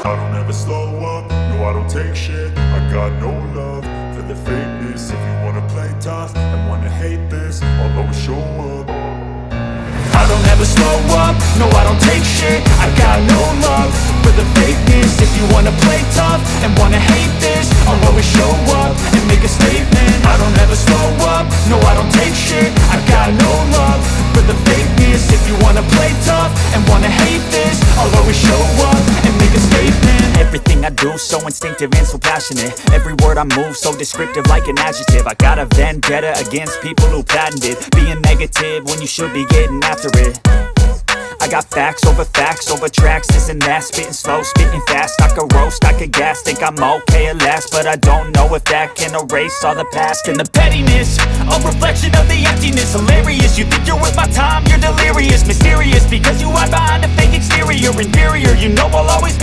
I don't ever slow up, no I don't take shit. I got no love for the fakeness. If you wanna play tough and wanna hate this, I'll always show up. I don't ever slow up, no I don't take shit. I got no love for the fakeness. If you wanna play tough and wanna hate this, I'll always show up and make a statement. I don't ever slow up, no I don't take shit. I got no love for the fakeness. If you wanna play tough and wanna hate this, I'll always show up and make a statement. Everything I do so instinctive and so passionate. Every word I move so descriptive like an adjective. I got a vendetta against people who patented being negative when you should be getting after it. I got facts over tracks, this and that. Spitting slow, spitting fast. I could roast, I could gas. Think I'm okay at last, but I don't know if that can erase all the past. And the pettiness, a reflection of the emptiness. Hilarious, you think you're worth my time, you're delirious. Mysterious, because you hide behind a fake exterior. Inferior, you know I'll always be